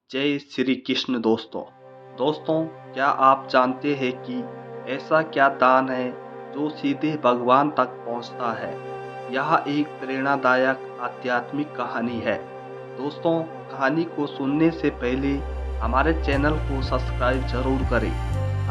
जय श्री कृष्ण दोस्तों क्या आप जानते हैं कि ऐसा क्या दान है जो सीधे भगवान तक पहुंचता है। यह एक प्रेरणादायक आध्यात्मिक कहानी है। दोस्तों, कहानी को सुनने से पहले हमारे चैनल को सब्सक्राइब जरूर करें।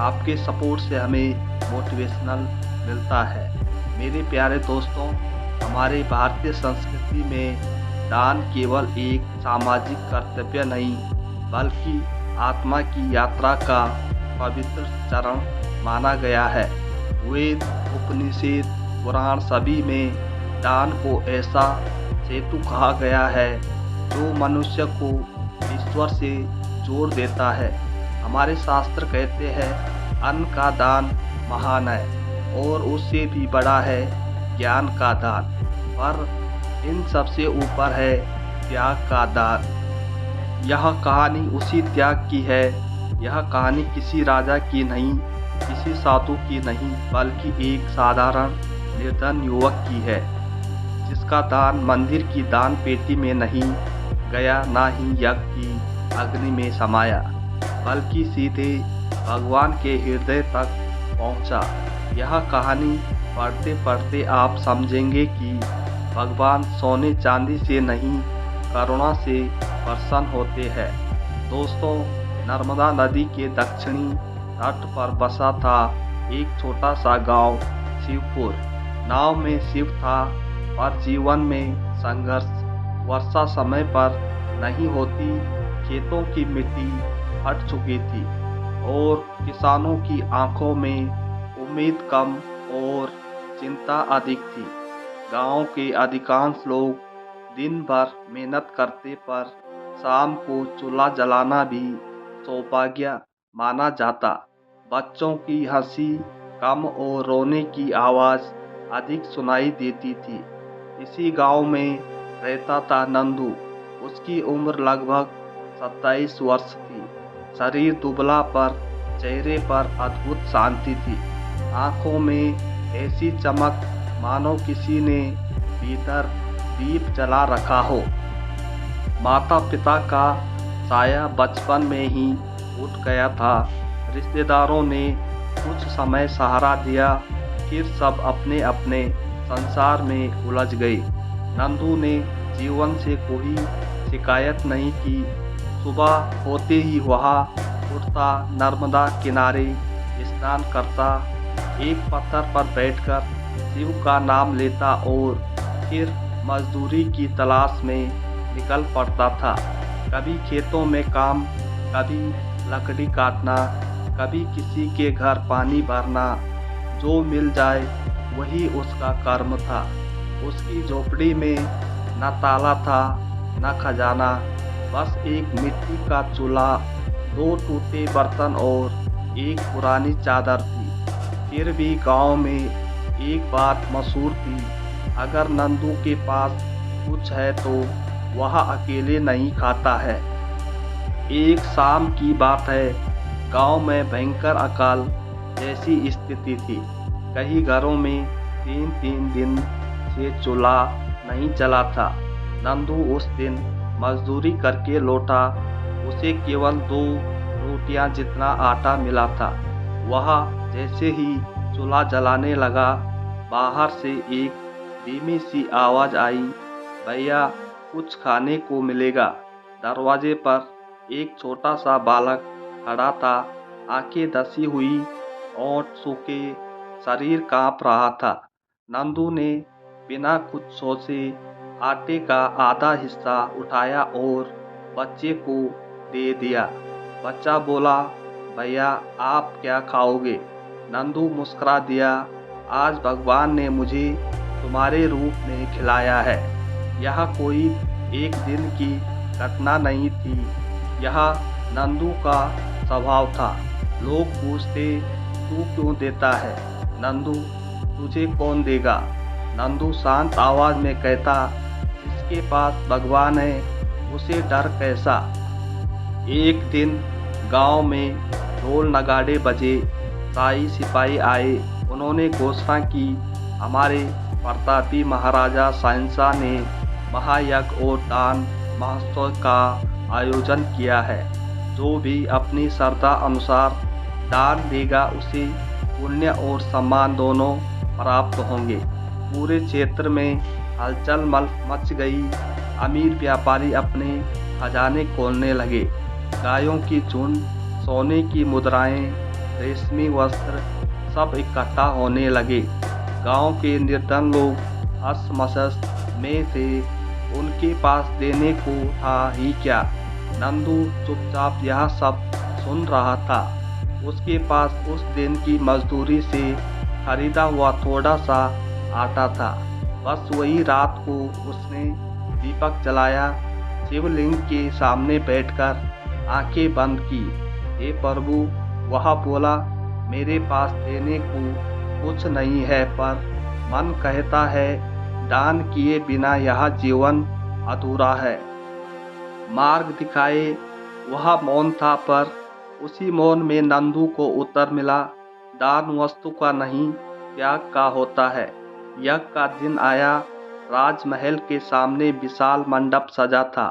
आपके सपोर्ट से हमें मोटिवेशनल मिलता है। मेरे प्यारे दोस्तों, हमारे भारतीय संस्कृति में दान केवल एक सामाजिक कर्तव्य नहीं बल्कि आत्मा की यात्रा का पवित्र चरण माना गया है। वेद, उपनिषद, पुराण सभी में दान को ऐसा सेतु कहा गया है जो मनुष्य को ईश्वर से जोड़ देता है। हमारे शास्त्र कहते हैं अन्न का दान महान है और उससे भी बड़ा है ज्ञान का दान, पर इन सबसे ऊपर है त्याग का दान। यह कहानी उसी त्याग की है। यह कहानी किसी राजा की नहीं, किसी साधु की नहीं, बल्कि एक साधारण निर्धन युवक की है, जिसका दान मंदिर की दान पेटी में नहीं गया, ना ही यज्ञ की अग्नि में समाया, बल्कि सीधे भगवान के हृदय तक पहुंचा। यह कहानी पढ़ते पढ़ते आप समझेंगे कि भगवान सोने चांदी से नहीं, करुणा से प्रसन्न होते हैं। दोस्तों, नर्मदा नदी के दक्षिणी तट पर बसा था एक छोटा सा गांव शिवपुर। नाव में शिव था, पर जीवन में संघर्ष। वर्षा समय पर नहीं होती, खेतों की मिट्टी हट चुकी थी और किसानों की आंखों में उम्मीद कम और चिंता अधिक थी। गांव के अधिकांश लोग दिन भर मेहनत करते, पर शाम को चूल्हा जलाना भी सौभाग्य माना जाता। बच्चों की हंसी कम और रोने की आवाज़ अधिक सुनाई देती थी। इसी गांव में रहता था नंदू। उसकी उम्र लगभग 27 वर्ष थी। शरीर दुबला, पर चेहरे पर अद्भुत शांति थी। आंखों में ऐसी चमक मानो किसी ने भीतर दीप जला रखा हो। माता पिता का साया बचपन में ही उठ गया था। रिश्तेदारों ने कुछ समय सहारा दिया, फिर सब अपने अपने संसार में उलझ गए। नंदू ने जीवन से कोई शिकायत नहीं की। सुबह होते ही वहाँ उठता, नर्मदा किनारे स्नान करता, एक पत्थर पर बैठकर शिव का नाम लेता और फिर मजदूरी की तलाश में निकल पड़ता था। कभी खेतों में काम, कभी लकड़ी काटना, कभी किसी के घर पानी भरना। जो मिल जाए वही उसका कर्म था। उसकी झोपड़ी में न ताला था न खजाना, बस एक मिट्टी का चूल्हा, 2 टूटे बर्तन और एक पुरानी चादर थी। फिर भी गांव में एक बात मशहूर थी, अगर नंदू के पास कुछ है तो वह अकेले नहीं खाता है। एक शाम की बात है, गांव में भयंकर अकाल जैसी स्थिति थी। कई घरों में 3-3 दिन से चूल्हा नहीं जला था। नंदू उस दिन मजदूरी करके लौटा। उसे केवल 2 रोटियां जितना आटा मिला था। वह जैसे ही चूल्हा जलाने लगा, बाहर से एक धीमी सी आवाज़ आई, भैया कुछ खाने को मिलेगा। दरवाजे पर एक छोटा सा बालक खड़ा था, आंखें धसी हुई, होंठ सूखे, शरीर कांप रहा था। नंदू ने बिना कुछ सोचे आटे का आधा हिस्सा उठाया और बच्चे को दे दिया। बच्चा बोला, भैया आप क्या खाओगे? नंदू मुस्कुरा दिया, आज भगवान ने मुझे तुम्हारे रूप में खिलाया है। यह कोई एक दिन की घटना नहीं थी, यह नंदू का स्वभाव था। लोग पूछते, तू क्यों देता है? नंदू, तुझे कौन देगा? नंदू शांत आवाज में कहता, जिसके पास भगवान है उसे डर कैसा। एक दिन गांव में ढोल नगाड़े बजे, शाही सिपाही आए। उन्होंने घोषणा की, हमारे प्रतापी महाराजा शहंशाह ने महायज्ञ और दान महोत्सव का आयोजन किया है। जो भी अपनी श्रद्धा अनुसार दान देगा उसे पुण्य और सम्मान दोनों प्राप्त होंगे। पूरे क्षेत्र में हलचल मच गई। अमीर व्यापारी अपने खजाने खोलने लगे। गायों की झुंड, सोने की मुद्राएं, रेशमी वस्त्र सब इकट्ठा होने लगे। गांव के निर्धन लोग असमंजस में थे। उनके पास देने को था ही क्या। नंदू चुपचाप यह सब सुन रहा था। उसके पास उस दिन की मजदूरी से खरीदा हुआ थोड़ा सा आटा था। बस वही रात को उसने दीपक जलाया, शिवलिंग के सामने बैठकर आंखें बंद की। हे प्रभु, वह बोला, मेरे पास देने को कुछ नहीं है, पर मन कहता है दान किए बिना यह जीवन अधूरा है। मार्ग दिखाए वह मौन था, पर उसी मौन में नंदू को उत्तर मिला। दान वस्तु का नहीं, त्याग का होता है। यज्ञ का दिन आया। राजमहल के सामने विशाल मंडप सजा था।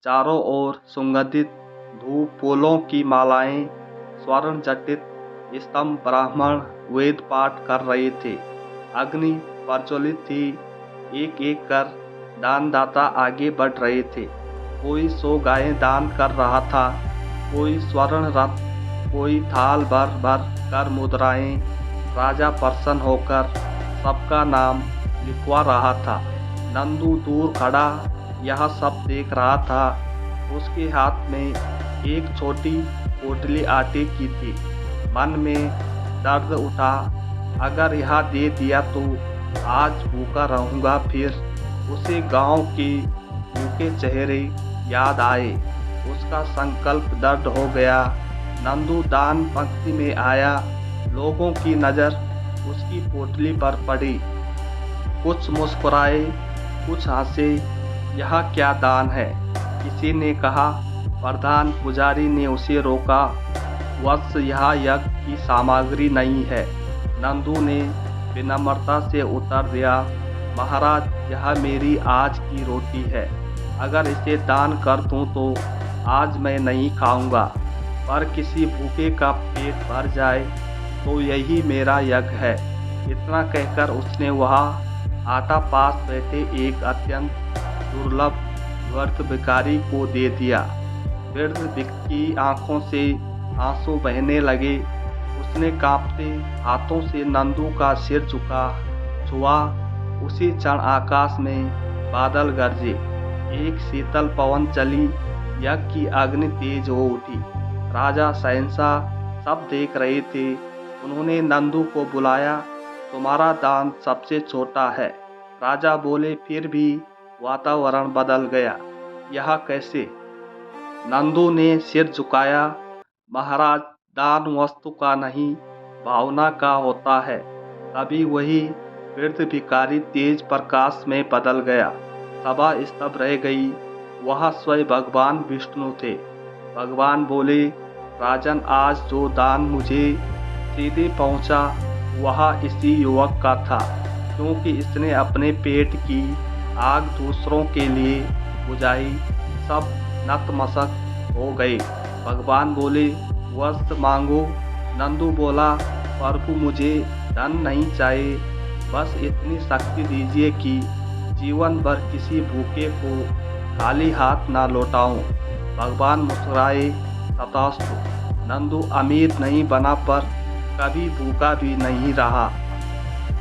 चारों ओर सुगंधित धूप फूलों की मालाएं, स्वर्ण जटित स्तंभ, ब्राह्मण वेद पाठ कर रहे थे। अग्नि प्रज्वलित थी। एक एक कर दानदाता आगे बढ़ रहे थे। कोई 100 गायें दान कर रहा था, कोई स्वर्ण रथ, कोई थाल भर भर कर मुद्राएं। राजा प्रसन्न होकर सबका नाम लिखवा रहा था। नंदू दूर खड़ा यह सब देख रहा था। उसके हाथ में एक छोटी पोटली आटे की थी। मन में दर्द उठा। अगर यह दे दिया तो आज भूखा रहूँगा। फिर उसे गांव के भूखे चेहरे याद आए। उसका संकल्प दृढ़ हो गया। नंदू दान पंक्ति में आया। लोगों की नज़र उसकी पोटली पर पड़ी। कुछ मुस्कुराए, कुछ हंसे। यह क्या दान है? किसी ने कहा। प्रधान पुजारी ने उसे रोका। वत्स, यह यज्ञ की सामग्री नहीं है। नंदू ने विनम्रता से उत्तर दिया, महाराज, यह मेरी आज की रोटी है। अगर इसे दान कर दूं तो आज मैं नहीं खाऊंगा, पर किसी भूखे का पेट भर जाए तो यही मेरा यज्ञ है। इतना कहकर उसने वह आटा पास बैठे एक अत्यंत दुर्लभ वृद्ध भिखारी को दे दिया। वृद्ध की आंखों से आंसू बहने लगे। उसने कांपते हाथों से नंदू का सिर छुआ। उसी क्षण आकाश में बादल गरजे। एक शीतल पवन चली। यज्ञ की अग्नि तेज हो उठी। राजा, शहंशाह सब देख रहे थे। उन्होंने नंदू को बुलाया। तुम्हारा दान सबसे छोटा है। राजा बोले, फिर भी वातावरण बदल गया। यह कैसे? नंदू ने सिर झुकाया। महाराज, दान वस्तु का नहीं, भावना का होता है। तभी वही वृद्ध भिखारी तेज प्रकाश में बदल गया। सभा स्तब्ध रह गई। वह स्वयं भगवान विष्णु थे। भगवान बोले, राजन, आज जो दान मुझे सीधे पहुंचा वह इसी युवक का था, क्योंकि इसने अपने पेट की आग दूसरों के लिए बुझाई। सब नतमस्तक हो गए। भगवान बोले, वस्त्र मांगो। नंदू बोला, प्रभु, मुझे धन नहीं चाहिए, बस इतनी शक्ति दीजिए कि जीवन भर किसी भूखे को खाली हाथ ना लौटाऊं। भगवान मुस्कुराए, तथास्तु। नंदू अमीर नहीं बना, पर कभी भूखा भी नहीं रहा।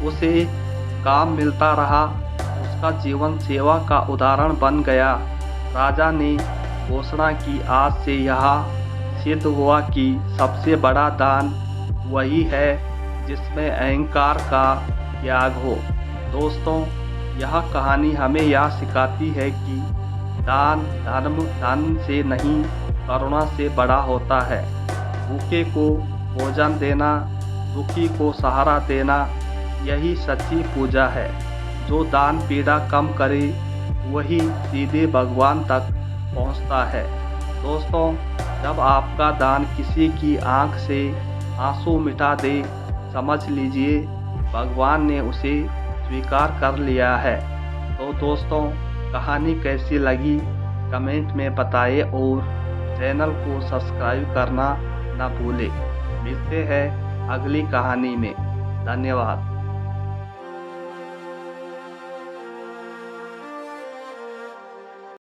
उसे काम मिलता रहा। उसका जीवन सेवा का उदाहरण बन गया। राजा ने घोषणा की, आज से यह सिद्ध हुआ कि सबसे बड़ा दान वही है जिसमें अहंकार का त्याग हो। दोस्तों, यह कहानी हमें यह सिखाती है कि दान धन से नहीं, करुणा से बड़ा होता है। भूखे को भोजन देना, दुखी को सहारा देना, यही सच्ची पूजा है। जो दान पीड़ा कम करे वही सीधे भगवान तक पहुंचता है। दोस्तों, जब आपका दान किसी की आंख से आंसू मिटा दे, समझ लीजिए भगवान ने उसे स्वीकार कर लिया है। तो दोस्तों, कहानी कैसी लगी कमेंट में बताएं और चैनल को सब्सक्राइब करना ना भूलें। मिलते हैं अगली कहानी में। धन्यवाद।